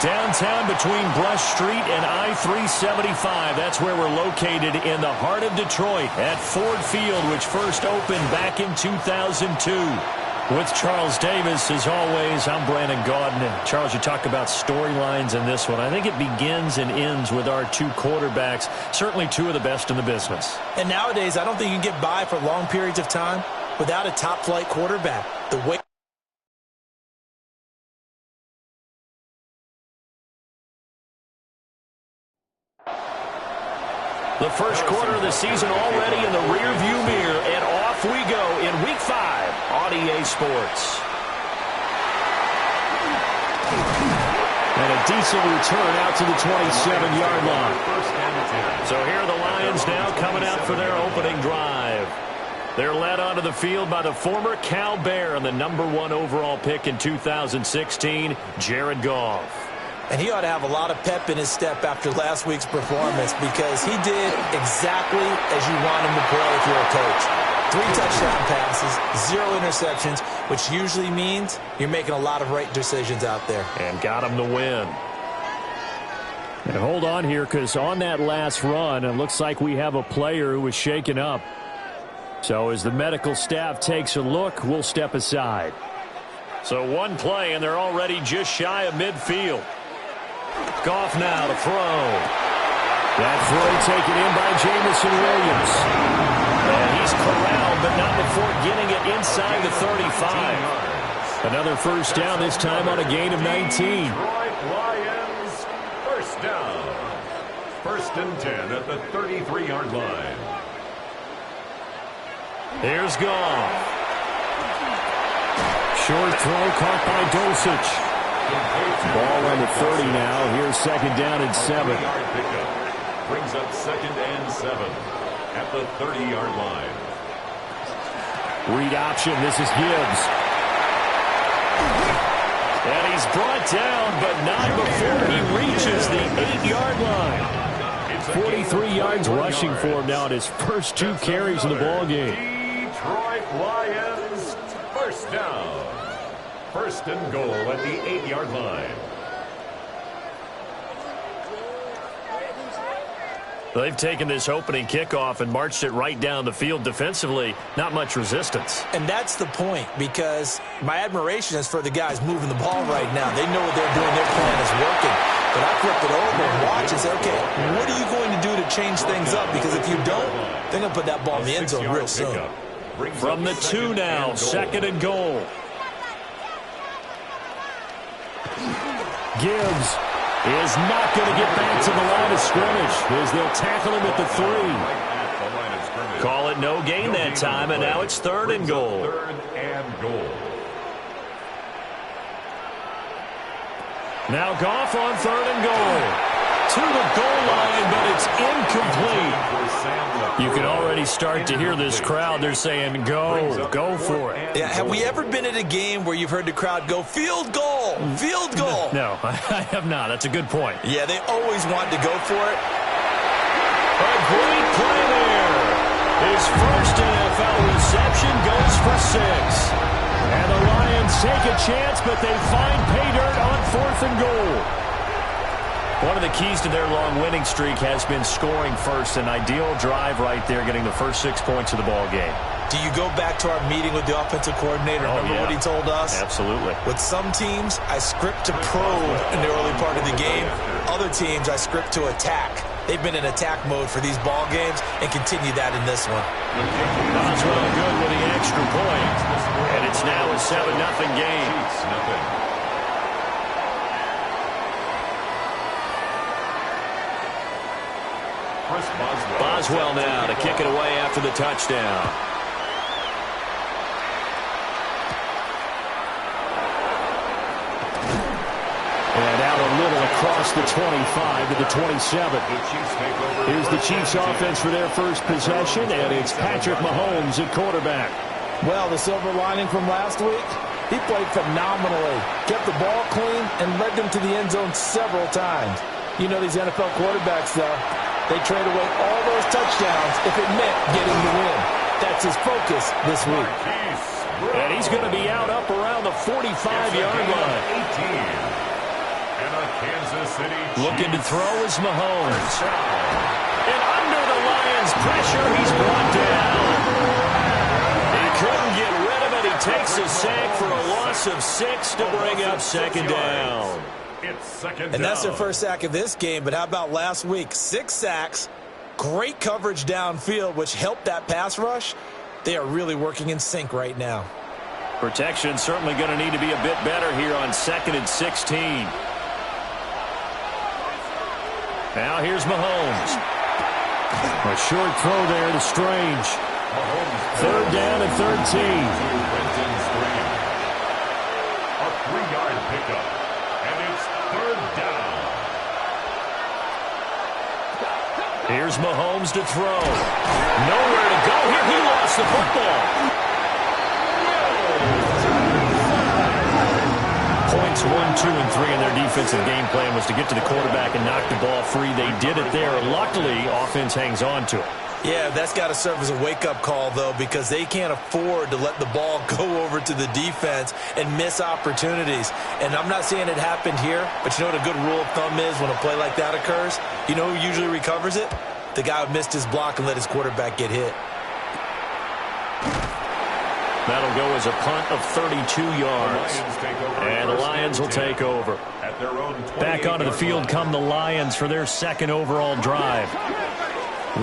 Downtown between Brush Street and I-375. That's where we're located in the heart of Detroit at Ford Field, which first opened back in 2002. With Charles Davis, as always, I'm Brandon Gaudin. And Charles, you talk about storylines in this one. I think it begins and ends with our two quarterbacks, certainly two of the best in the business. And nowadays, I don't think you can get by for long periods of time without a top-flight quarterback. The way the first quarter of the season already in the rearview mirror, and off we go in Week 5 on EA Sports. And a decent return out to the 27-yard line. So here are the Lions now coming out for their opening drive. They're led onto the field by the former Cal Bear and the #1 overall pick in 2016, Jared Goff. And he ought to have a lot of pep in his step after last week's performance because he did exactly as you want him to play if you're a coach. 3 touchdown passes, 0 interceptions, which usually means you're making a lot of right decisions out there. And got him the win. And hold on here, because on that last run, it looks like we have a player who was shaken up. So as the medical staff takes a look, we'll step aside. So one play, and they're already just shy of midfield. Goff now to throw. That throw taken in by Jameson Williams. And he's corralled, but not before getting it inside the 35. Another first down, this time on a gain of 19. Lions, first down. 1st and 10 at the 33-yard line. Here's Goff. Short throw caught by Dulcich. Ball on the 30 now. Here's 2nd down and 7. Brings up 2nd and 7 at the 30-yard line. Read option. This is Gibbs. And he's brought down, but not before he reaches the 8-yard line. 43 yards rushing for him now at his first 2 carries in the ballgame. Detroit Lions, first down. 1st and goal at the 8-yard line. They've taken this opening kickoff and marched it right down the field defensively. Not much resistance. And that's the point, because my admiration is for the guys moving the ball right now. They know what they're doing. Their plan is working. But I flip it over and watch and say, okay, what are you going to do to change things up? Because if you don't, they're going to put that ball in the end zone real soon. From the 2 now, 2nd and goal. Gibbs is not going to get back to the line of scrimmage as they'll tackle him at the 3. Call it no gain that time, and now it's 3rd and goal. 3rd and goal. Now Goff on 3rd and goal. To the goal line, but it's incomplete. You can already start to hear this crowd. They're saying, go for it. Yeah, have we ever been at a game where you've heard the crowd go, field goal, field goal? No, I have not. That's a good point. Yeah, they always want to go for it. A great play there. His first NFL reception goes for 6. And the Lions take a chance, but they find pay dirt on 4th and goal. One of the keys to their long winning streak has been scoring first. An ideal drive right there, getting the first 6 points of the ball game. Do you go back to our meeting with the offensive coordinator? Remember what he told us? Absolutely. With some teams, I script to probe in the early part of the game. Other teams, I script to attack. They've been in attack mode for these ball games and continue that in this one. Boswell good with the extra point. And it's now a 7-0 game. Boswell now to kick it away after the touchdown. And out a little across the 25 to the 27. Here's the Chiefs offense for their first possession, and it's Patrick Mahomes at quarterback. Well, the silver lining from last week, he played phenomenally, kept the ball clean, and led them to the end zone several times. You know these NFL quarterbacks, though, they trade away all those touchdowns if it meant getting the win. That's his focus this week. And he's going to be out up around the 45-yard line. And a Kansas City Looking to throw is Mahomes. down. And under the Lions' pressure, he's brought down. He couldn't get rid of it. He takes a sack for a loss of 6 to bring up second down. It's second down. And that's their first sack of this game, but how about last week? 6 sacks, great coverage downfield, which helped that pass rush. They are really working in sync right now. Protection certainly going to need to be a bit better here on 2nd and 16. Now here's Mahomes. A short throw there to Strange. Third down and 13. A 3-yard pickup. And it's third down. Here's Mahomes to throw. Nowhere to go here. He lost the football. Points 1, 2, and 3 in their defensive game plan was to get to the quarterback and knock the ball free. They did it there. Luckily, offense hangs on to it. Yeah, that's got to serve as a wake-up call, though, because they can't afford to let the ball go over to the defense and miss opportunities. And I'm not saying it happened here, but you know what a good rule of thumb is when a play like that occurs? You know who usually recovers it? The guy who missed his block and let his quarterback get hit. That'll go as a punt of 32 yards. And the Lions will take over. Back onto the field come the Lions for their second overall drive.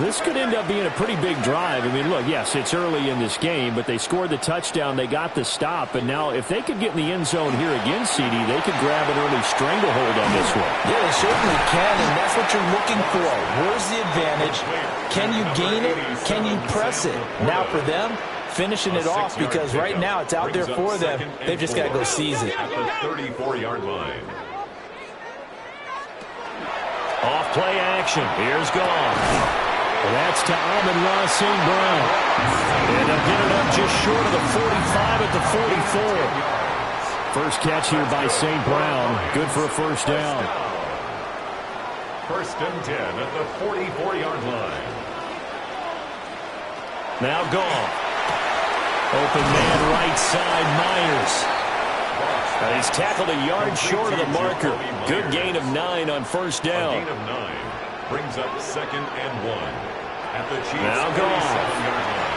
This could end up being a pretty big drive. I mean, look, yes, it's early in this game, but they scored the touchdown. They got the stop. And now if they could get in the end zone here again, CD, they could grab an early stranglehold on this one. Yeah, they certainly can, and that's what you're looking for. Where's the advantage? Can you gain it? Can you press it? Now for them, finishing it off, because right now it's out there for them. They've just got to go seize it. At the 34-yard line. Off play action. Here's Goff. That's to Amon-Ra St. Brown. And they'll get it up just short of the 45 at the 44. First catch here by St. Brown. Good for a first down. First and 10 at the 44-yard line. Now Goff. Open man right side, Myers. And he's tackled a yard short of the marker. Good gain of 9 on first down. A gain of 9 brings up second and 1 at the Chiefs' now Goff. 37-yard line.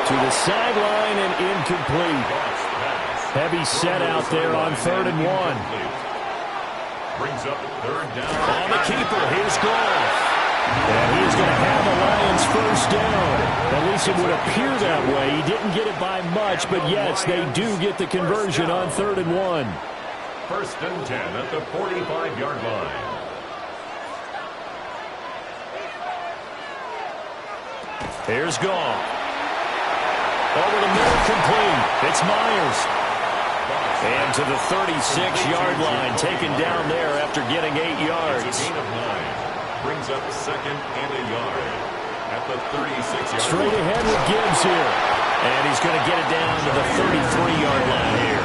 To the sideline and incomplete. Heavy set out there on 3rd and 1. Brings up third down. On the keeper, here's Goff. And he's going to have the Lions first down. At least it would appear that way. He didn't get it by much, but yes, they do get the conversion on 3rd and 1. First and 10 at the 45-yard line. Here's Goff. Over the middle, complete. It's Myers. And to the 36-yard line, taken down there after getting 8 yards. It's a gain of 9. Brings up second and a yard at the 36-yard line. Straight ahead with Gibbs here. And he's going to get it down to the 33-yard line here.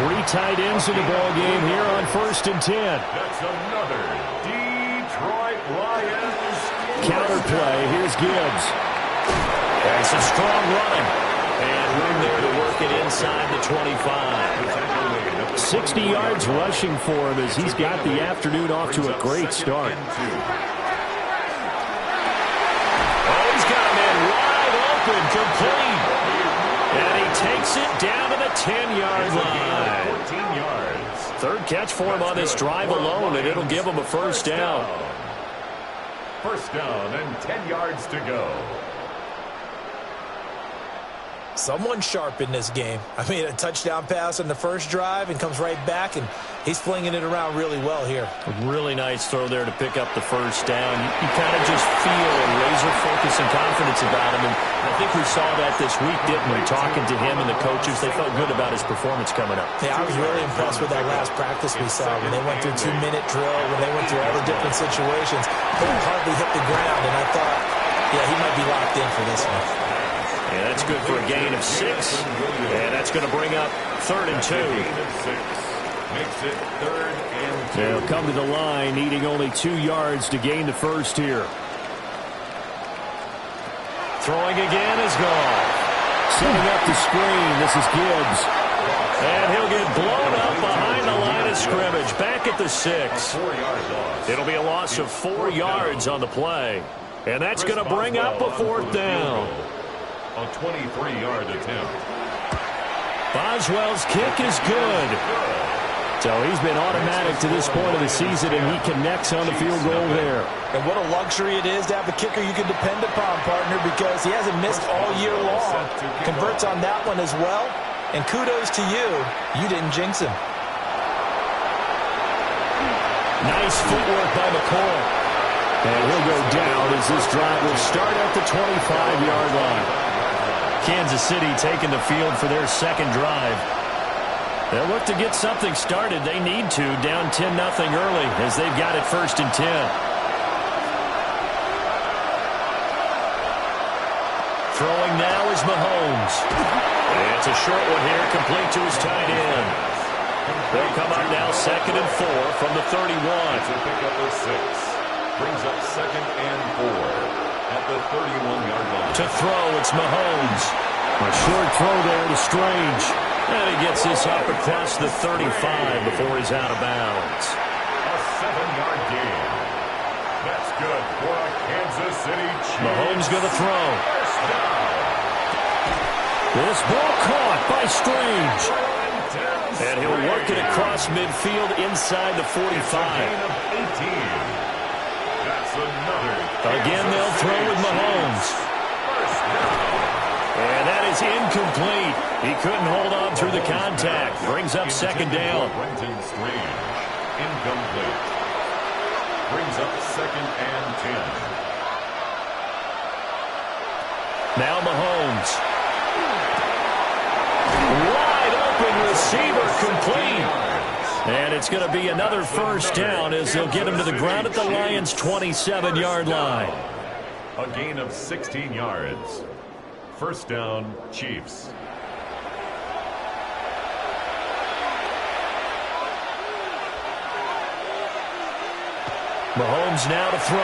3 tight ends in the ball game here on 1st and 10. That's another Detroit Lions. Counter play. Here's Gibbs. And some strong running. And room there to work it inside the 25. 60 yards rushing for him as he's got the afternoon off to a great start. Oh, he's got a man wide open, complete. And he takes it down to the 10-yard line. 14 yards. Third catch for him on this drive alone, and it'll give him a first down. First down and 10 yards to go. Someone sharp in this game. I mean, a touchdown pass on the first drive and comes right back, and he's flinging it around really well here. A really nice throw there to pick up the first down. You kind of just feel a laser focus and confidence about him, and I think we saw that this week, didn't we? Talking to him and the coaches, they felt good about his performance coming up. Yeah, I was really impressed with that last practice we saw when they went through 2-minute drill, when they went through all the different situations. They hardly hit the ground, and I thought, yeah, he might be locked in for this one. And that's good for a gain of 6. And that's going to bring up 3rd and 2. Makes it 3rd and 2. They'll come to the line, needing only 2 yards to gain the first here. Throwing again is Goff. Setting up the screen. This is Gibbs. And he'll get blown up behind scrimmage, back at the 6. 4-yard loss. It'll be a loss of 4 yards on the play. And that's going to bring up a 4th down. A 23-yard attempt. Boswell's kick is good. So he's been automatic to this point of the season, and he connects on the field goal there. And what a luxury it is to have a kicker you can depend upon, partner, because he hasn't missed all year long. Converts on that one as well. And kudos to you. You didn't jinx him. Nice footwork by McCoy. And he'll go down as this drive will start at the 25-yard line. Kansas City taking the field for their second drive. They'll look to get something started. They need to, down 10-0 early as they've got it 1st and 10. Throwing now is Mahomes. It's a short one here, complete to his tight end. They'll come up now 2nd and 4 from the 31. It's a pickup of 6. Brings up 2nd and 4 at the 31-yard line. To throw, it's Mahomes. A short throw there to Strange. And he gets this up across the 35 before he's out of bounds. A 7-yard gain. That's good for a Kansas City Chiefs. Mahomes going to throw. First down. This ball caught by Strange. And he'll work it across midfield inside the 45. Of 18. That's another. Again, they'll throw with Mahomes. First down. And that is incomplete. He couldn't hold on through the contact. Brings up 2nd down. Brenton Strange. Incomplete. Brings up 2nd and 10. Now Mahomes. Wide open receiver complete. And it's going to be another 1st down as they'll get him to the ground at the Lions' 27-yard line. A gain of 16 yards. 1st down, Chiefs. Mahomes now to throw.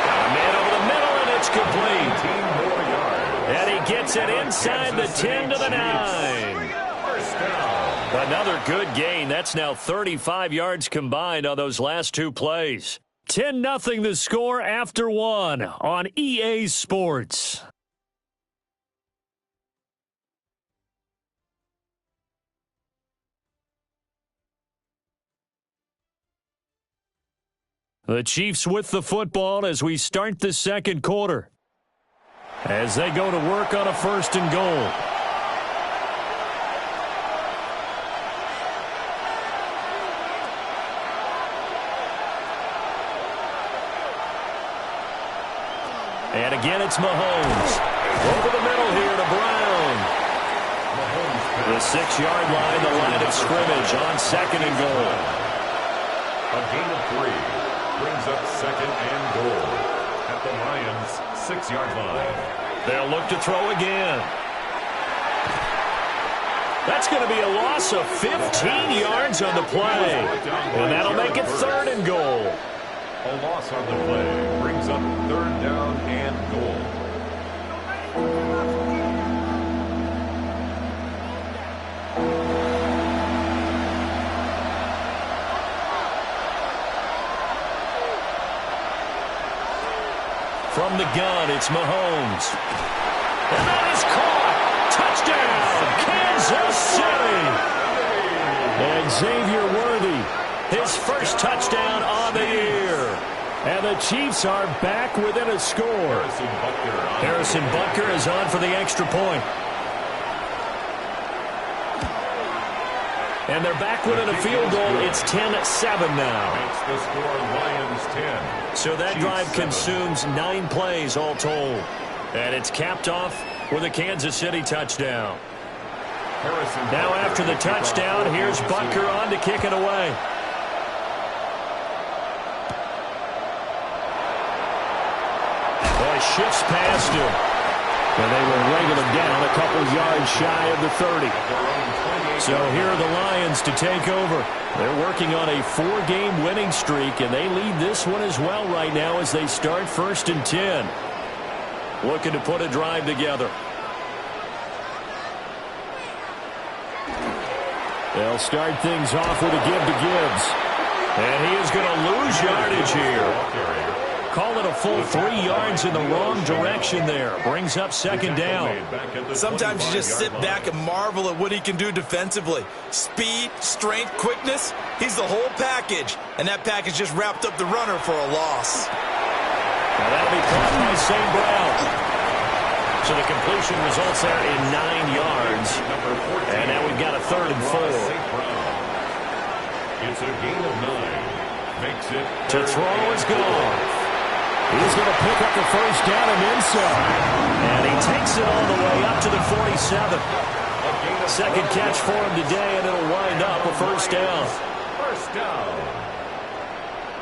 Got a man over the middle, and it's complete. 18 more yards. And he gets it inside the 10 to the 9. First down. Another good gain. That's now 35 yards combined on those last 2 plays. 10-0 the score after 1 on EA Sports. The Chiefs with the football as we start the 2nd quarter. As they go to work on a 1st and goal. And again, it's Mahomes. Over the middle here to Brown. The 6-yard line, the line of scrimmage on 2nd and goal. A gain of 3. Brings up 2nd and goal at the Lions' 6-yard line. They'll look to throw again. That's going to be a loss of 15 yards on the play. And that'll make it 3rd and goal. A loss on the play brings up 3rd down and goal. From the gun, it's Mahomes. And that is caught. Touchdown, Kansas City. And Xavier Worthy, his 1st touchdown on the year. And the Chiefs are back within a score. Harrison Butker is on for the extra point. And they're back within a field goal. It's 10-7 now. Makes the score Lions 10. So that drive consumes 9 plays all told. And it's capped off with a Kansas City touchdown. Now after the touchdown, here's Butker on to kick it away. Boy, shifts past him. And they will wrangle him down a couple yards shy of the 30. So here are the Lions to take over. They're working on a 4-game winning streak, and they lead this one as well right now as they start 1st and 10. Looking to put a drive together. They'll start things off with a give to Gibbs. And he is going to lose yardage here. Call it a full 3 yards in the wrong direction there. Brings up second down. Sometimes you just sit back and marvel at what he can do defensively. Speed, strength, quickness. He's the whole package. And that package just wrapped up the runner for a loss. Now that'll be caught by St. Brown. So the completion results there in 9 yards. And now we've got a 3rd and 4. It's a gain of 9. Makes it to throw is gone. He's going to pick up the first down and then some. And he takes it all the way up to the 47. Second catch for him today, and it'll wind up a first down. First down.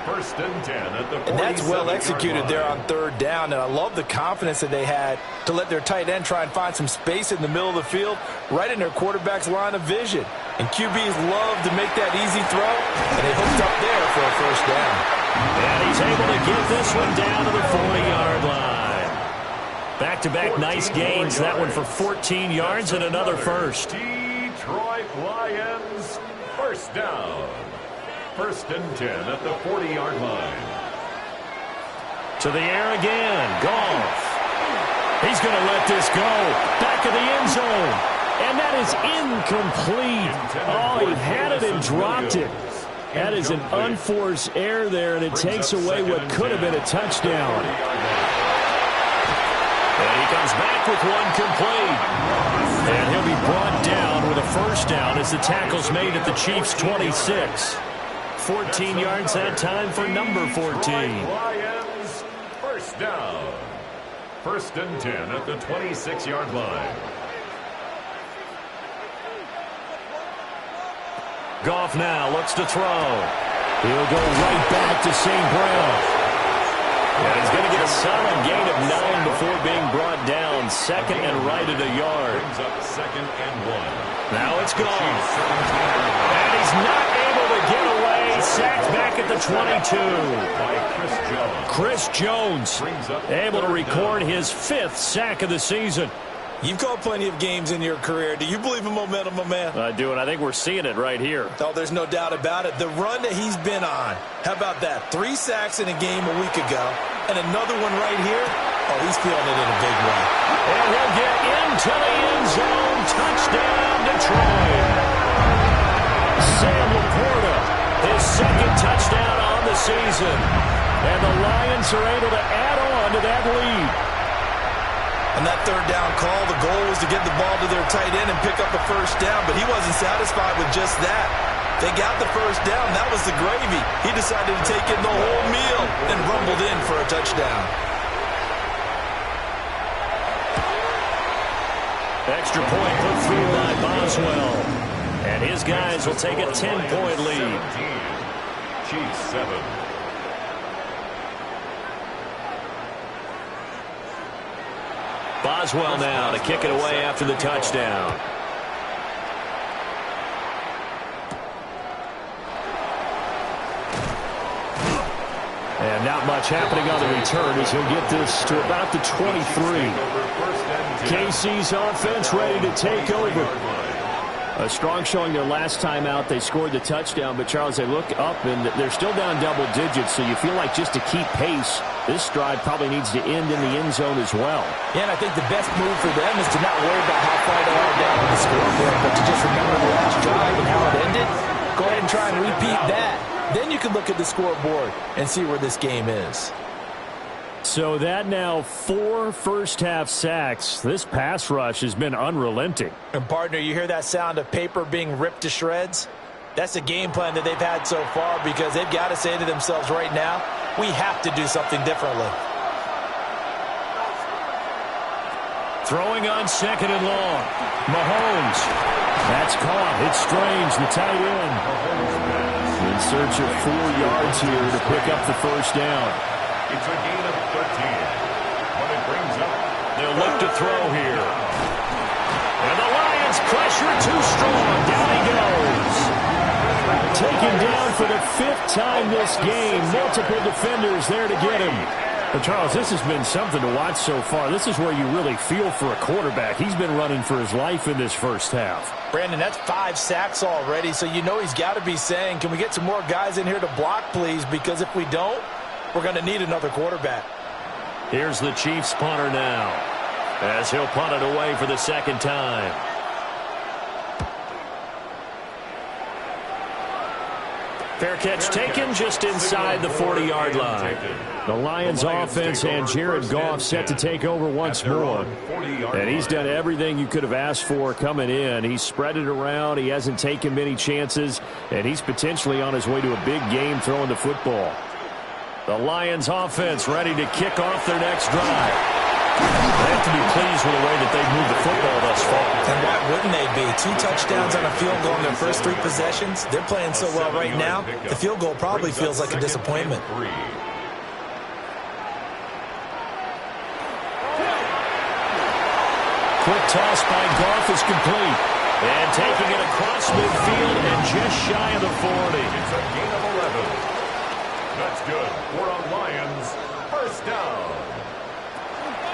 1st and 10 at the 47. And that's well executed there on 3rd down, and I love the confidence that they had to let their tight end try and find some space in the middle of the field, right in their quarterback's line of vision. And QBs love to make that easy throw, and they hooked up there for a first down. And he's able to get this one down to the 40-yard line. Back-to-back nice gains. That one for 14 yards and another first. Detroit Lions, first down. 1st and 10 at the 40-yard line. To the air again. Goff. He's going to let this go. Back of the end zone. And that is incomplete. Oh, he had it and dropped it. That is an unforced error there, and it takes away what could have been a touchdown. And he comes back with one complete. And he'll be brought down with a first down as the tackle's made at the Chiefs' 26. 14 yards that time for number 14. Lions, first down. 1st and 10 at the 26-yard line. Goff now looks to throw. He'll go right back to St. Brown. And he's going to get a solid gain of 9 before being brought down. 2nd and right at a yard. Brings up 2nd and 1. Now it's Goff. And he's not able to get away. Sacked back at the 22. By Chris Jones. Chris Jones able to record his 5th sack of the season. You've called plenty of games in your career. Do you believe in momentum, my man? I do, and I think we're seeing it right here. Oh, there's no doubt about it. The run that he's been on. How about that? 3 sacks in a game a week ago, and another one right here. Oh, he's feeling it in a big way. And he'll get into the end zone. Touchdown, Detroit. Sam Laporta, his 2nd touchdown on the season. And the Lions are able to add on to that lead. On that 3rd down call, the goal was to get the ball to their tight end and pick up a first down, but he wasn't satisfied with just that. They got the first down. That was the gravy. He decided to take in the whole meal and rumbled in for a touchdown. Extra point put through by Boswell. And his guys will take a 10-point lead. Chiefs 7. Boswell now to kick it away after the touchdown. And not much happening on the return as he'll get this to about the 23. KC's offense ready to take over. A strong showing their last time out. They scored the touchdown, but Charles, they look up and they're still down double digits, so you feel like just to keep pace, this drive probably needs to end in the end zone as well. Yeah, and I think the best move for them is to not worry about how far they are down on the scoreboard, but to just remember the last drive and how it ended. Go ahead and try and repeat that. Then you can look at the scoreboard and see where this game is. So that now 4 first-half sacks. This pass rush has been unrelenting. And, partner, you hear that sound of paper being ripped to shreds? That's the game plan that they've had so far because they've got to say to themselves right now, we have to do something differently. Throwing on 2nd and long. Mahomes. That's caught. It's Strange, the tight end. In search of 4 yards here to pick up the first down. It's a gain of 13. But it brings up. They'll look to throw here. And the Lions pressure too strong. Down he goes. Taken down for the 5th time this game. Multiple defenders there to get him. But Charles, this has been something to watch so far. This is where you really feel for a quarterback. He's been running for his life in this first half. Brandon, that's 5 sacks already, so you know he's got to be saying, can we get some more guys in here to block, please? Because if we don't, we're going to need another quarterback. Here's the Chiefs punter now, as he'll punt it away for the second time. Fair catch taken just inside the 40-yard line. The Lions offense and Jared Goff set to take over once more. And he's done everything you could have asked for coming in. He's spread it around. He hasn't taken many chances. And he's potentially on his way to a big game throwing the football. The Lions offense ready to kick off their next drive. They have to be pleased with the way that they've moved the football thus far. And why wouldn't they be? 2 touchdowns on a field goal in their first 3 possessions. They're playing so well right now, the field goal probably feels like a disappointment. Quick toss by Goff is complete. And taking it across midfield and just shy of the 40. It's a gain of 11. That's good for a Lions first down.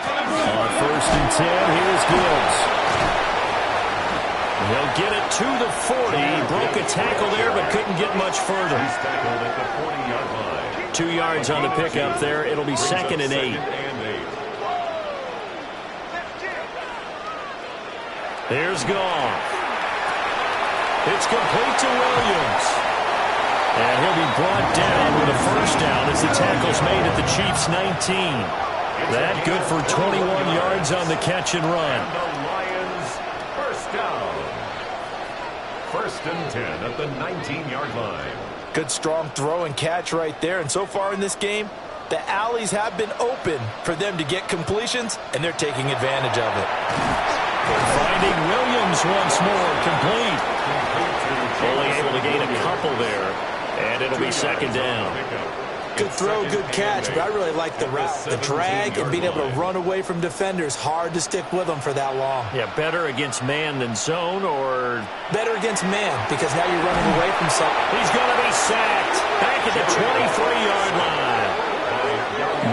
On 1st and 10, here's Gibbs. He'll get it to the 40. He broke a tackle there, but couldn't get much further. He's tackled at the 40-yard line. 2 yards on the pickup there. It'll be 2nd and 8. Here's Goff. It's complete to Williams. And he'll be brought down with a first down as the tackle's made at the Chiefs' 19. That good for 21 yards on the catch and run. And the Lions first down. 1st and 10 at the 19-yard line. Good strong throw and catch right there. And so far in this game, the alleys have been open for them to get completions, and they're taking advantage of it. Finding Williams once more, complete. Only able to gain a couple there, and it'll be 2nd down. Good throw, good catch, but I really like the route, the drag, and being able to run away from defenders. Hard to stick with them for that long. Yeah, better against man than zone, or... Better against man, because now you're running away from something. He's going to be sacked. Back at the 23-yard line.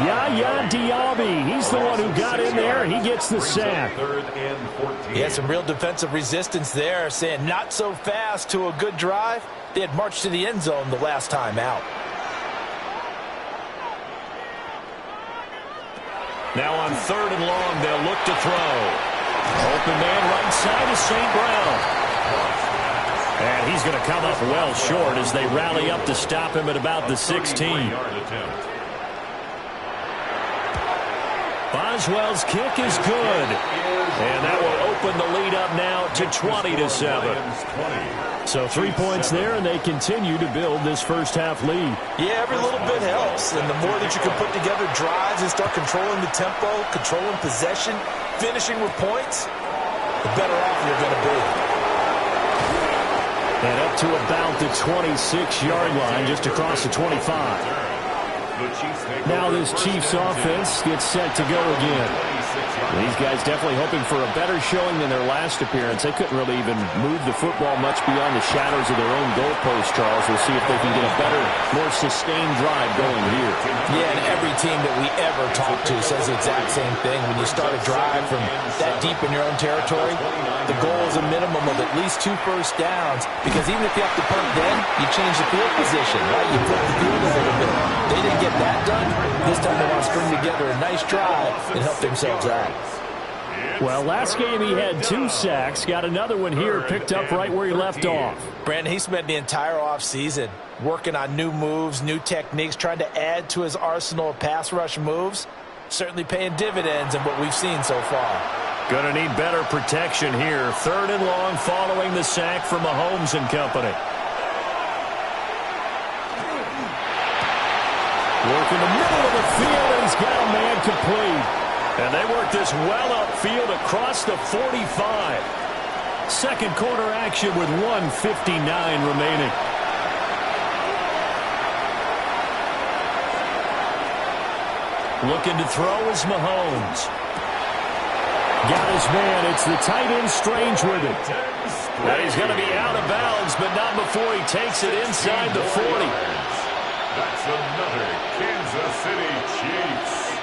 Yaya Diaby, he's the one who got in there. He gets the sack. He had some real defensive resistance there, saying not so fast to a good drive. They had marched to the end zone the last time out. Now on 3rd and long, they'll look to throw. Open man right side is St. Brown. And he's going to come up well short as they rally up to stop him at about the 16. Boswell's kick is good. And that will open the lead up now to 20-7. So 3 points there, and they continue to build this first half lead. Yeah, every little bit helps. And the more that you can put together drives and start controlling the tempo, controlling possession, finishing with points, the better off you're going to be. And up to about the 26-yard line, just across the 25. Now this Chiefs offense gets set to go again. These guys definitely hoping for a better showing than their last appearance. They couldn't really even move the football much beyond the shadows of their own goalpost, Charles. We'll see if they can get a better, more sustained drive going here. Yeah, and every team that we ever talk to says the exact same thing. When you start a drive from that deep in your own territory, the goal is a minimum of at least 2 first downs, because even if you have to punt then, you change the field position, right? You flip the field a little bit. They didn't get that done. This time they want to string together a nice drive and help themselves out. Well, last game he had 2 sacks. Got another one here, picked up right where he left off. Brandon, he spent the entire offseason working on new moves, new techniques, trying to add to his arsenal of pass rush moves. Certainly paying dividends in what we've seen so far. Going to need better protection here. 3rd and long following the sack from Mahomes and company. Working the middle of the field, and he's got a man complete. And they work this well upfield across the 45. Second quarter action with 1:59 remaining. Looking to throw is Mahomes. Got his man. It's the tight end Strange with it. And he's going to be out of bounds, but not before he takes it inside the 40. That's another Kansas City Chiefs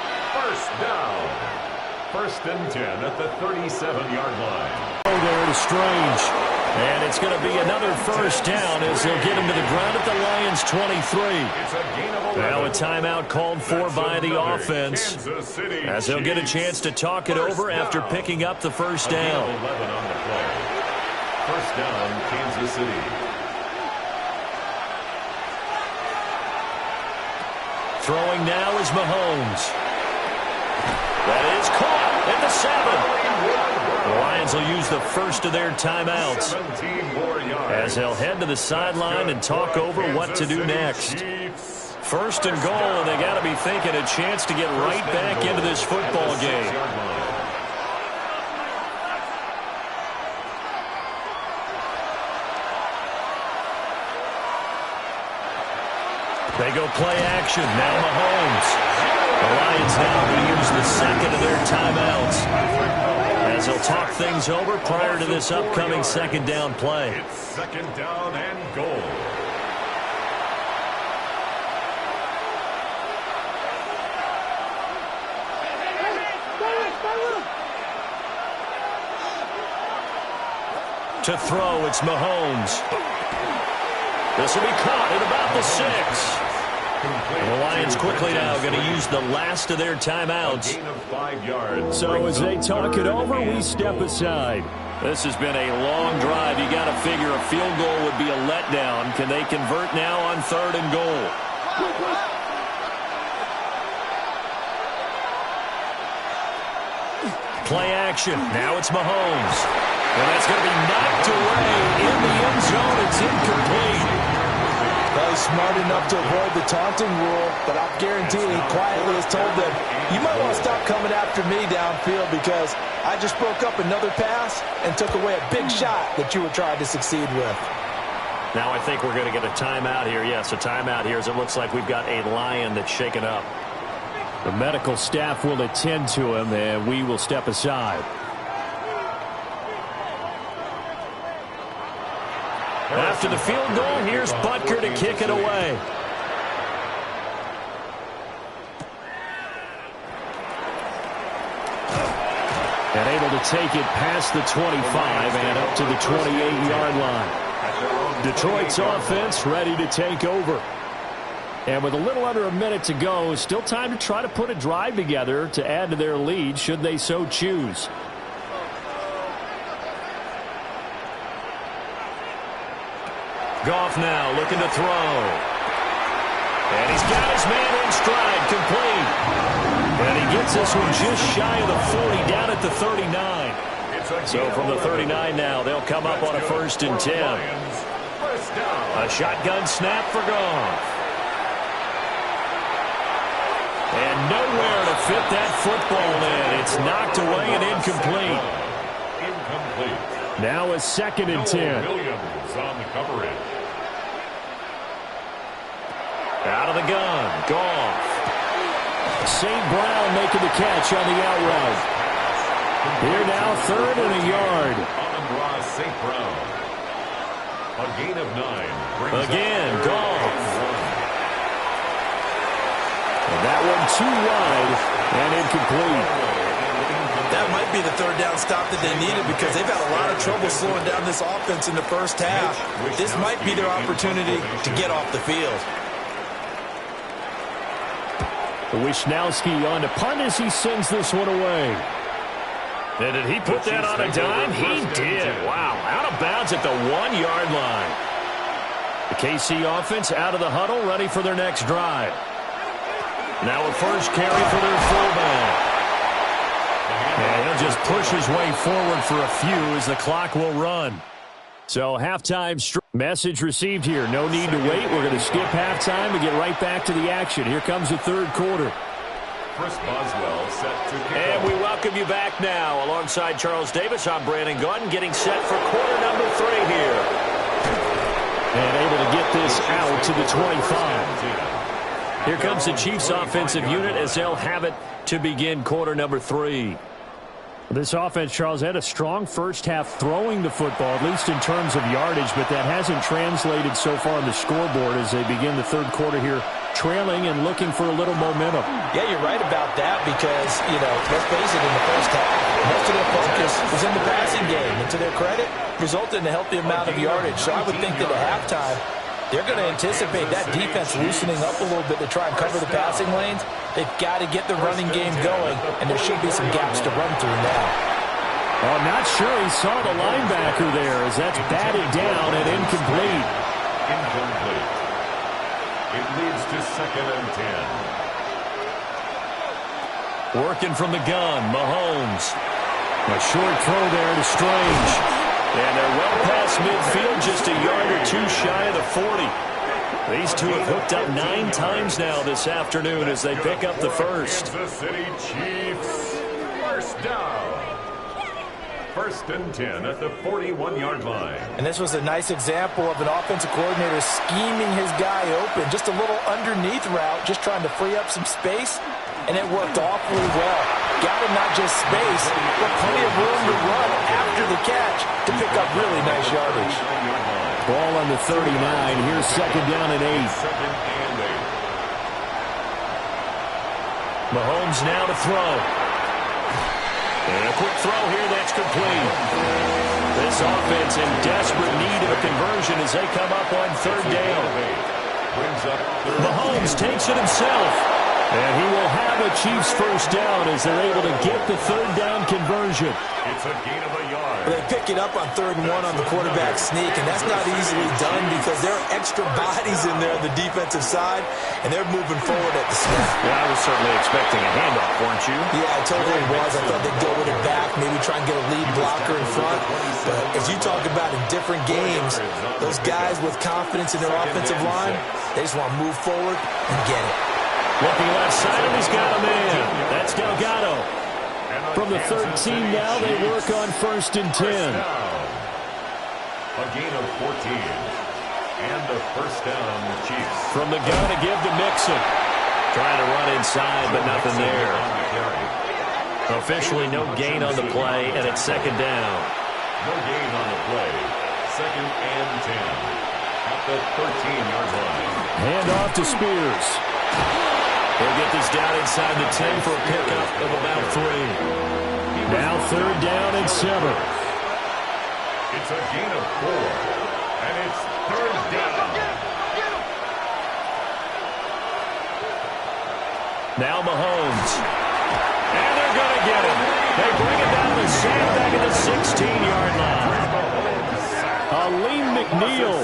First down. 1st and 10 at the 37-yard line. There to Strange. And it's going to be another first down as they'll get him to the ground at the Lions 23. It's a gain of 11. Now a timeout called for by the offense as they'll get a chance to talk it over after picking up the first down. 11 on the play. First down, Kansas City. Throwing now is Mahomes. That is caught at the 7. The Lions will use the first of their timeouts 17 more yards. as they'll head to the sideline and talk over what to do next. First and goal, and they got to be thinking a chance to get right back into this football game. They go play action. Now Mahomes. The Lions now going to use the second of their timeouts as they'll talk things over prior to this upcoming second down play. It's second down and goal. To throw, it's Mahomes. This will be caught at about the 6. And the Lions quickly now going to use the last of their timeouts. Gain of 5 yards. So as they talk it over, we step aside. This has been a long drive. You got to figure a field goal would be a letdown. Can they convert now on 3rd and goal? Play action. Now it's Mahomes. And that's going to be knocked away in the end zone. It's incomplete. Well, he's smart enough to avoid the taunting rule, but I'm guaranteeing he quietly has told them, you might want to stop coming after me downfield because I just broke up another pass and took away a big shot that you were trying to succeed with. Now I think we're going to get a timeout here. Yes, a timeout here as it looks like we've got a Lion that's shaken up. The medical staff will attend to him, and we will step aside. After the field goal, here's Butker to kick it away. And able to take it past the 25 and up to the 28-yard line. Detroit's offense ready to take over. And with a little under a minute to go, still time to try to put a drive together to add to their lead should they so choose. Goff now looking to throw. And he's got his man in stride, complete. And he gets this one just shy of the 40, down at the 39. So from the 39 now, they'll come up on a 1st and 10. A shotgun snap for Goff. And nowhere to fit that football in. It's knocked away and incomplete. Now a 2nd and 10. Williams on the coverage. Out of the gun, Goff. St. Brown making the catch on the out route. Here now, 3rd and a yard. Amon-Ra St. Brown. A gain of 9. Again, Goff. And that one too wide and incomplete. That might be the 3rd down stop that they needed because they've had a lot of trouble slowing down this offense in the first half. This might be their opportunity to get off the field. Wishnowski on to punt as he sends this one away. And did he put that on a dime? He did. Wow, out of bounds at the 1-yard line. The KC offense out of the huddle, ready for their next drive. Now a first carry for their fullback. And he'll just push his way forward for a few as the clock will run. So halftime message received here. No need to wait. We're going to skip halftime and get right back to the action. Here comes the 3rd quarter. Chris Boswell set to kick And we welcome you back now. Alongside Charles Davis, I'm Brandon Gunn, getting set for quarter number 3 here. And able to get this out to the 25. Here comes the Chiefs offensive unit as they'll have it to begin quarter number 3. This offense, Charles, had a strong first half throwing the football, at least in terms of yardage, but that hasn't translated so far on the scoreboard as they begin the 3rd quarter here trailing and looking for a little momentum. Yeah, you're right about that because, let's face it, in the first half, most of their focus was in the passing game. And to their credit, resulted in a healthy amount of yardage. So I would think that at halftime, they're going to anticipate that defense loosening up a little bit to try and cover the passing lanes. They've got to get the running game going, and there should be some gaps to run through now. Oh, not sure he saw the linebacker there as that's batted down and incomplete. Incomplete. It leads to 2nd and 10. Working from the gun, Mahomes. A short throw there to Strange. And they're well past midfield, just a yard or two shy of the 40. These two have hooked up 9 times now this afternoon as they pick up the first. Kansas City Chiefs, first down. 1st and 10 at the 41-yard line. And this was a nice example of an offensive coordinator scheming his guy open. Just a little underneath route, just trying to free up some space, and it worked awfully well. Got him not just space, but plenty of room to run after the catch to pick up really nice yardage. Ball on the 39. Here's 2nd down and 8. 2nd and 8. Mahomes now to throw. And a quick throw here, that's complete. This offense in desperate need of a conversion as they come up on 3rd down. Mahomes takes it himself. And he will have a Chiefs first down as they're able to get the 3rd down conversion. It's a gain of a yard. They pick it up on 3rd and 1 on the quarterback sneak, and that's not easily done because there are extra bodies in there on the defensive side, and they're moving forward at the snap. Yeah, I was certainly expecting a handoff, weren't you? Yeah, I totally was. I thought they'd go with it back, maybe try and get a lead blocker in front. But as you talk about in different games, those guys with confidence in their offensive line, they just want to move forward and get it. Looking left side, and he's got a man. That's Delgado. From the 13 now, they work on 1st and 10. A gain of 14. And a first down, Chiefs. From the gun to give to Mixon. Trying to run inside, but nothing there. Officially no gain on the play, and it's 2nd down. No gain on the play. 2nd and 10. At the 13-yard line. Hand off to Spears. They'll get this down inside the 10 for a pickup of about 3. Now 3rd down and 7. It's a gain of 4. And it's 3rd down. Now Mahomes. And they're going to get him. They bring it down to sack back at the 16-yard line. Aleem McNeil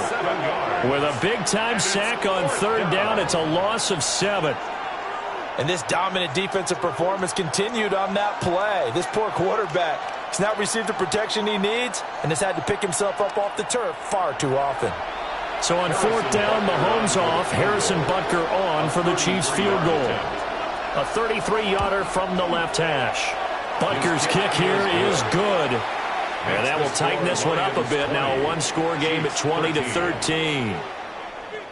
with a big-time sack on 3rd down. It's a loss of 7. And this dominant defensive performance continued on that play. This poor quarterback has not received the protection he needs and has had to pick himself up off the turf far too often. So on 4th down, Mahomes off, Harrison Butker on for the Chiefs field goal. A 33-yarder from the left hash. Butker's kick here is good. And that will tighten this one up a bit. Now a 1-score game at 20-13.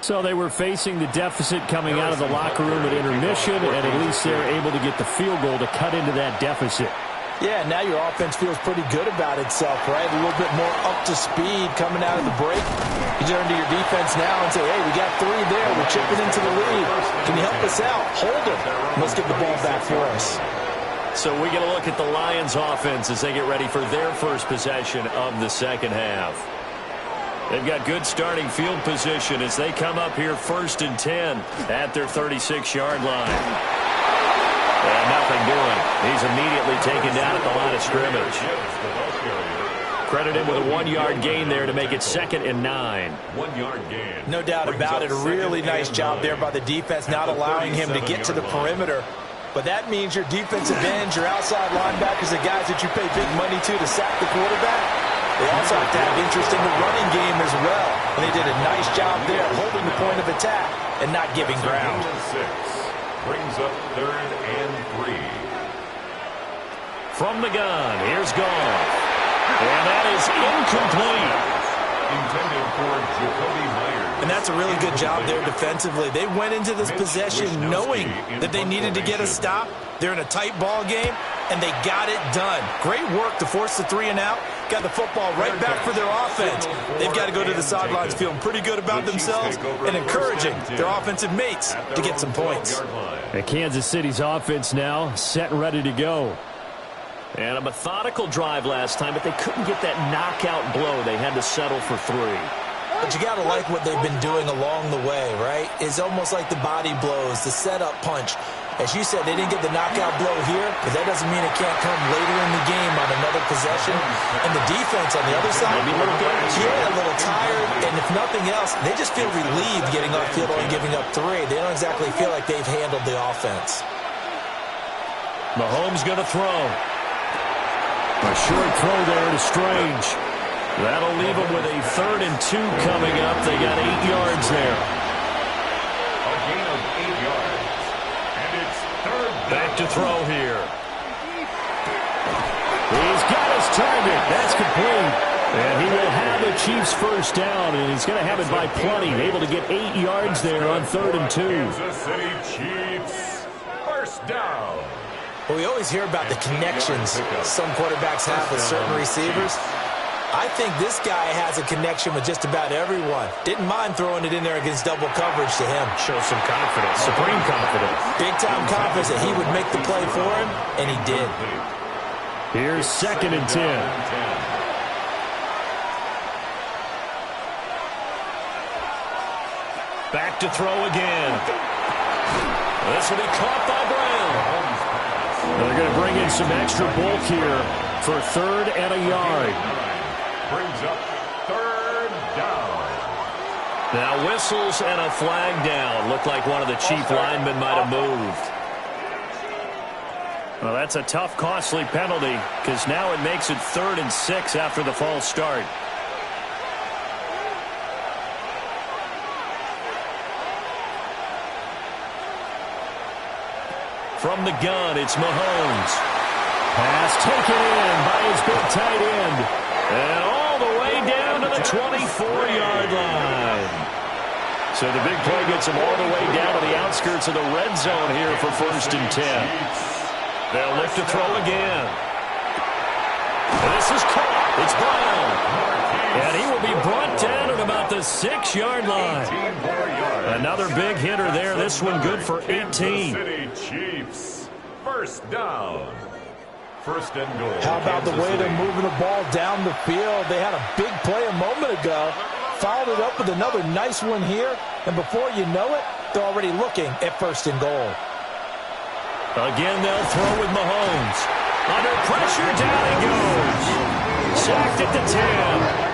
So they were facing the deficit coming out of the locker room at intermission, and at least they're able to get the field goal to cut into that deficit. Yeah, now your offense feels pretty good about itself, right? A little bit more up to speed coming out of the break. You turn to your defense now and say, hey, we got 3 there. We're chipping into the lead. Can you help us out? Hold it. Let's get the ball back for us. So we get a look at the Lions offense as they get ready for their first possession of the 2nd half. They've got good starting field position as they come up here 1st and 10 at their 36-yard line. And nothing doing. He's immediately taken down at the line of scrimmage. Credit him with a 1-yard gain there to make it 2nd and 9. 1-yard gain. No doubt about it. A really nice job there by the defense, not allowing him to get to the perimeter. But that means your defensive ends, your outside linebackers, the guys that you pay big money to sack the quarterback, they also have to have interest in the running game as well. And they did a nice job there holding the point of attack and not giving ground. 6 brings up 3rd and 3. From the gun, here's Goff. And that is incomplete. Intended for Jacoby Myers. And that's a really good job there defensively. They went into this possession knowing that they needed to get a stop. They're in a tight ball game. and they got it done. Great work to force the 3 and out. Got the football right back for their offense. They've got to go to the sidelines feeling pretty good about themselves and encouraging their offensive mates to get some points. And Kansas City's offense now set and ready to go. And a methodical drive last time, but they couldn't get that knockout blow. They had to settle for 3. But you got to like what they've been doing along the way, right? It's almost like the body blows, the setup punch. As you said, they didn't get the knockout blow here, but that doesn't mean it can't come later in the game on another possession. And the defense on the other side, maybe a little gassed. Yeah, a little tired. And if nothing else, they just feel relieved getting upfield and giving up 3. They don't exactly feel like they've handled the offense. Mahomes going to throw. A short throw there to Strange. That'll leave them with a 3rd and 2 coming up. They got 8 yards there. A gain of 8 yards. And it's 3rd down. Back to throw here. He's got his target. That's complete. And he will have the Chiefs first down, and he's going to have it by plenty. Able to get 8 yards there on 3rd and 2. Kansas City Chiefs, first down. Well, we always hear about the connections some quarterbacks have with certain receivers. I think this guy has a connection with just about everyone. Didn't mind throwing it in there against double coverage to him. Shows some confidence, supreme confidence. Big-time confidence that he would make the play for him, and he did. Here's 2nd and 10. Back to throw again. This will be caught by Brown. They're going to bring in some extra bulk here for 3rd and a yard. Brings up 3rd down. Now whistles and a flag down. Looked like one of the Chief linemen might have moved. Well, that's a tough, costly penalty because now it makes it 3rd and 6 after the false start. From the gun, it's Mahomes. Pass taken in by his big tight end. And all the way down to the 24-yard line. So the big play gets him all the way down to the outskirts of the red zone here for 1st and 10. They'll look to throw again. This is caught. It's Brown. And he will be brought down at about the 6-yard line. Another big hitter there. This one good for 18. City Chiefs, first down. 1st and goal. How about the way they're moving the ball down the field? They had a big play a moment ago. Followed it up with another nice one here. And before you know it, they're already looking at 1st and goal. Again, they'll throw with Mahomes. Under pressure, down he goes. Sacked at the 10.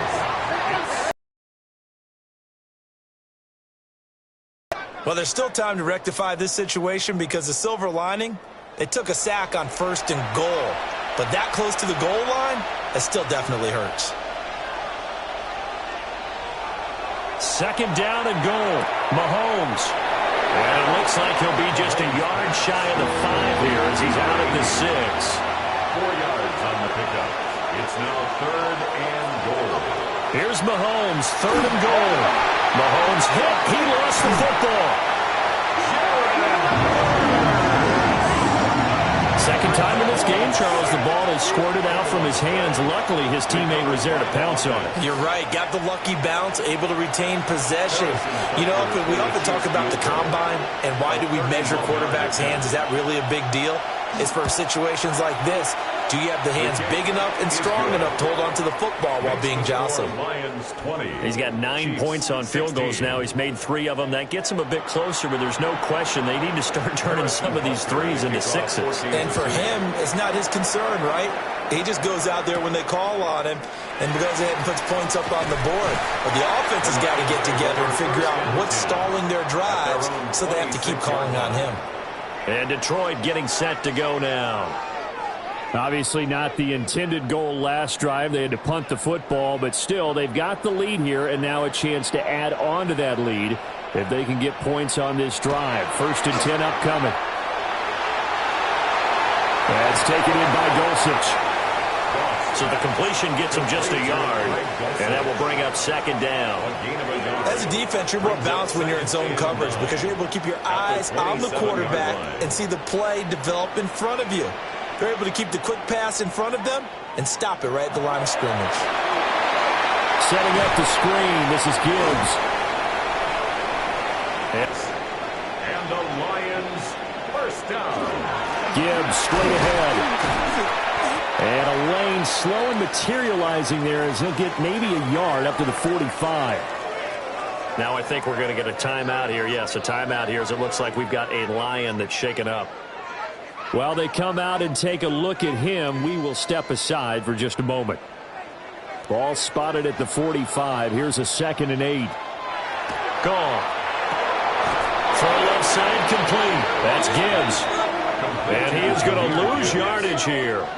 Well, there's still time to rectify this situation because the silver lining, they took a sack on 1st and goal. But that close to the goal line, that still definitely hurts. 2nd down and goal. Mahomes. And it looks like he'll be just a yard shy of the 5 here as he's out at the 6. 4 yards on the pickup. It's now 3rd and goal. Here's Mahomes, 3rd and goal. Mahomes hit. He lost the football. Second time in this game, Charles, the ball has squirted out from his hands. Luckily, his teammate was there to pounce on it. You're right. Got the lucky bounce, able to retain possession. You know, we often talk about the combine and why do we measure quarterbacks' hands. Is that really a big deal? It's for situations like this. Do you have the hands big enough and strong enough to hold on to the football while being jostled? Lions 20. He's got 9 points on field goals now. He's made 3 of them. That gets him a bit closer, but there's no question they need to start turning some of these 3s into 6s. And for him, it's not his concern, right? He just goes out there when they call on him and goes ahead and puts points up on the board. But the offense has got to get together and figure out what's stalling their drives, so they have to keep calling on him. And Detroit getting set to go now. Obviously not the intended goal last drive. They had to punt the football, but still, they've got the lead here, and now a chance to add on to that lead if they can get points on this drive. 1st and 10 upcoming. That's taken in by Dulcich. So the completion gets him just a yard, and that will bring up 2nd down. As a defense, you're more balanced when you're in zone coverage because you're able to keep your eyes on the quarterback and see the play develop in front of you. They're able to keep the quick pass in front of them and stop it right at the line of scrimmage. Setting up the screen. This is Gibbs. And the Lions first down. Gibbs straight ahead. And a lane slow and materializing there as he'll get maybe a yard up to the 45. Now I think we're going to get a timeout here. Yes, a timeout here as it looks like we've got a Lion that's shaken up. While they come out and take a look at him, we will step aside for just a moment. Ball spotted at the 45. Here's a 2nd and 8. Gone. Throw left side complete. That's Gibbs. And he is going to lose yardage here.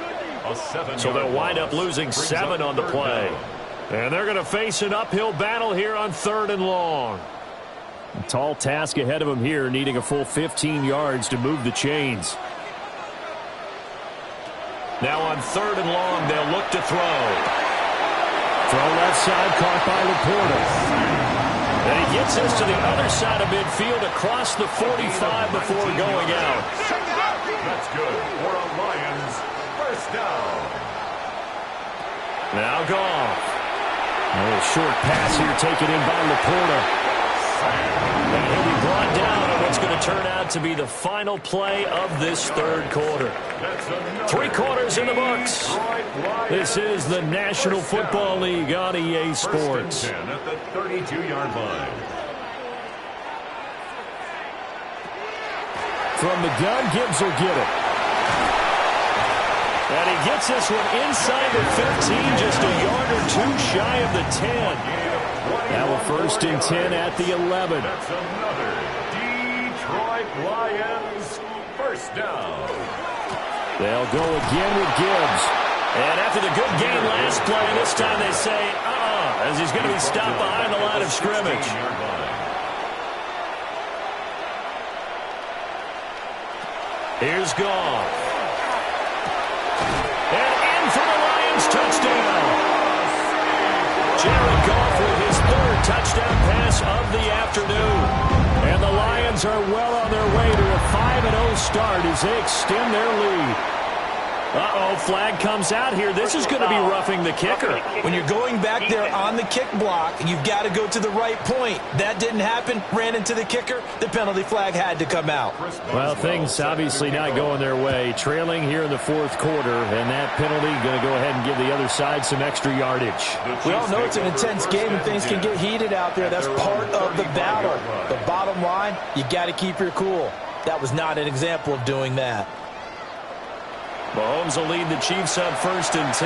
So they'll wind up losing 7 on the play. And they're going to face an uphill battle here on 3rd and long. A tall task ahead of him here, needing a full 15 yards to move the chains. Now on 3rd and long, they'll look to throw. Throw left side, caught by Laporta. And he gets this to the other side of midfield across the 45 before going out. That's good for a Lions first down. Now Goff. A little short pass here taken in by Laporta. And he'll be brought down on what's going to turn out to be the final play of this 3rd quarter. 3 quarters in the books. This is the National Football League on EA Sports. 1st and 10 at the 32-yard line. From the gun, Gibbs will get it. And he gets this one inside the 15, just a yard or 2 shy of the 10. Now a 1st and 10 at the 11. That's another Detroit Lions first down. They'll go again with Gibbs. And after the good gain last play, this time they say, as he's going to be stopped behind the line of scrimmage. Here's Goff. And in for the Lions touchdown. Jared Goff with his 3rd touchdown pass of the afternoon. And the Lions are well on their way to a 5-0 start as they extend their lead. Flag comes out here. This is going to be roughing the kicker. When you're going back there on the kick block, you've got to go to the right point. That didn't happen. Ran into the kicker. The penalty flag had to come out. Well, things obviously not going their way. Trailing here in the 4th quarter, and that penalty going to go ahead and give the other side some extra yardage. We all know it's an intense game and things can get heated out there. That's part of the battle. The bottom line, you got to keep your cool. That was not an example of doing that. Mahomes will lead the Chiefs on 1st and 10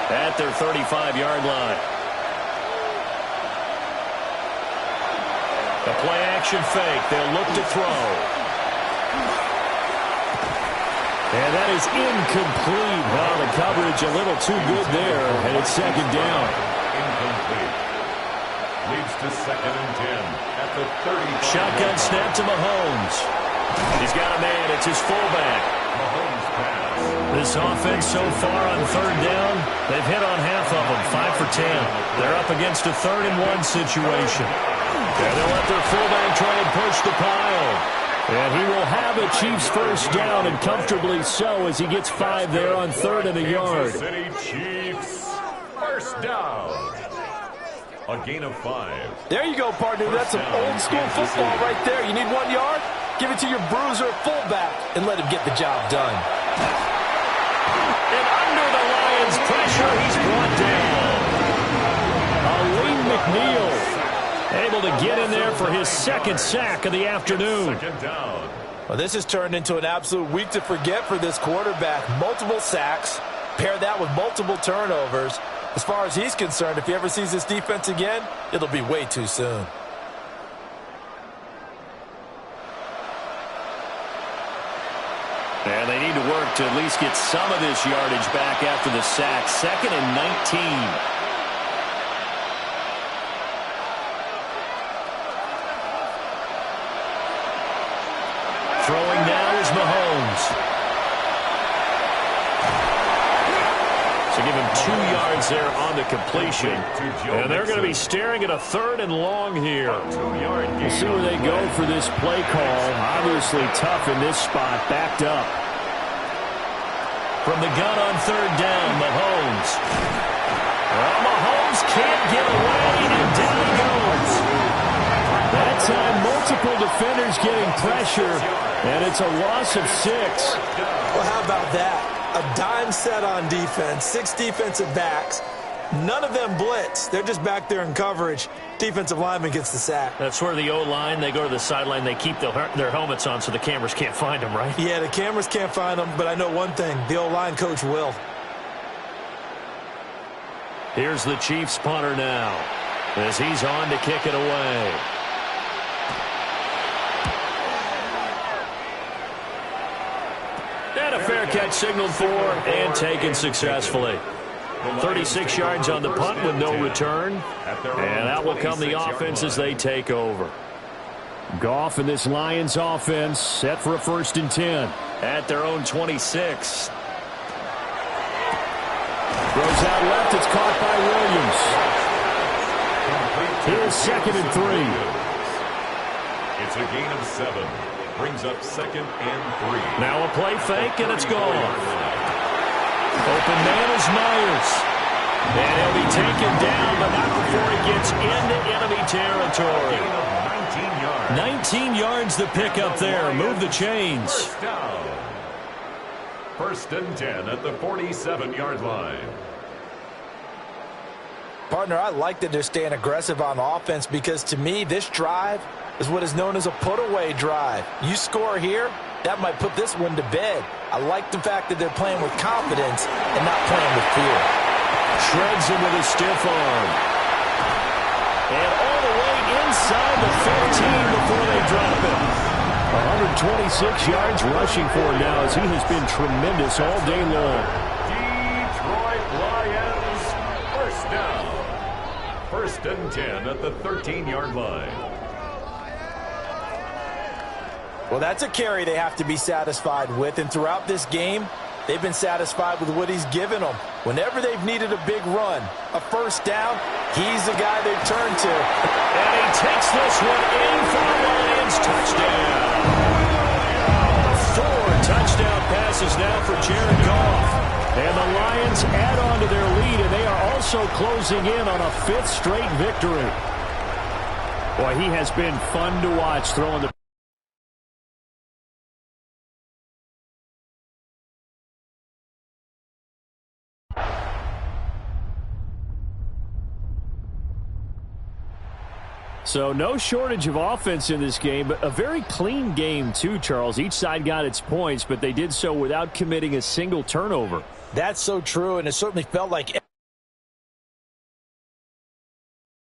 at their 35-yard line. The play-action fake. They'll look to throw. And that is incomplete. Well, the coverage a little too good there, and it's 2nd down. Incomplete. Leads to 2nd and 10 at the 30. Shotgun snap to Mahomes. He's got a man. It's his fullback. Mahomes pass. This offense so far on 3rd down, they've hit on half of them, 5 for 10. They're up against a 3rd and 1 situation. And they'll let their fullback try and push the pile. And he will have a Chiefs first down, and comfortably so, as he gets 5 there on 3rd and a yard. Kansas City Chiefs first down. A gain of 5. There you go, partner. That's some old-school football right there. You need 1 yard? Give it to your bruiser fullback and let him get the job done. And under the Lions' pressure, he's brought down. Aleem McNeil able to get in there for his 2nd sack of the afternoon. 2nd down. Well, this has turned into an absolute week to forget for this quarterback. Multiple sacks, pair that with multiple turnovers. As far as he's concerned, if he ever sees this defense again, it'll be way too soon. And they need to work to at least get some of this yardage back after the sack. 2nd and 19. Throwing now is Mahomes. So give him 2 yards there on the completion. And they're going to be staring at a 3rd and long here. We'll see where they go for this play call. Obviously tough in this spot, backed up. From the gun on third down, Mahomes. Well, Mahomes can't get away, and down he goes. That time, multiple defenders getting pressure, and it's a loss of 6. Well, how about that? A dime set on defense, 6 defensive backs. None of them blitz. They're just back there in coverage. Defensive lineman gets the sack. That's where the O-line, they go to the sideline, they keep their helmets on so the cameras can't find them, right? Yeah, the cameras can't find them, but I know one thing. The O-line coach will. Here's the Chiefs punter now as he's on to kick it away. And a fair catch signaled for and taken successfully. 36 yards on the punt with no return. And out will come the offense as they take over. Goff and this Lions offense set for a 1st and 10. At their own 26. Throws out left. It's caught by Williams. Here's 2nd and 3. It's a gain of 7. Brings up 2nd and 3. Now a play fake, and it's gone. Open man is Myers. And he'll be taken down, but not before he gets into enemy territory. 19 yards to pick up there. Move the chains. First down. 1st and 10 at the 47-yard line. Partner, I like that they're staying aggressive on offense because, to me, this drive is what is known as a put-away drive. You score here, that might put this one to bed. I like the fact that they're playing with confidence and not playing with fear. Shreds him with a stiff arm. And all the way inside the 15 before they drop him. 126 yards rushing for him now as he has been tremendous all day long. Detroit Lions, 1st down. 1st and 10 at the 13-yard line. Well, that's a carry they have to be satisfied with, and throughout this game, they've been satisfied with what he's given them. Whenever they've needed a big run, a 1st down, he's the guy they've turned to. And he takes this one in for the Lions. Touchdown. 4 touchdown passes now for Jared Goff. And the Lions add on to their lead, and they are also closing in on a 5th straight victory. Boy, he has been fun to watch throwing the So no shortage of offense in this game, but a very clean game too, Charles. Each side got its points, but they did so without committing a single turnover. That's so true, and it certainly felt like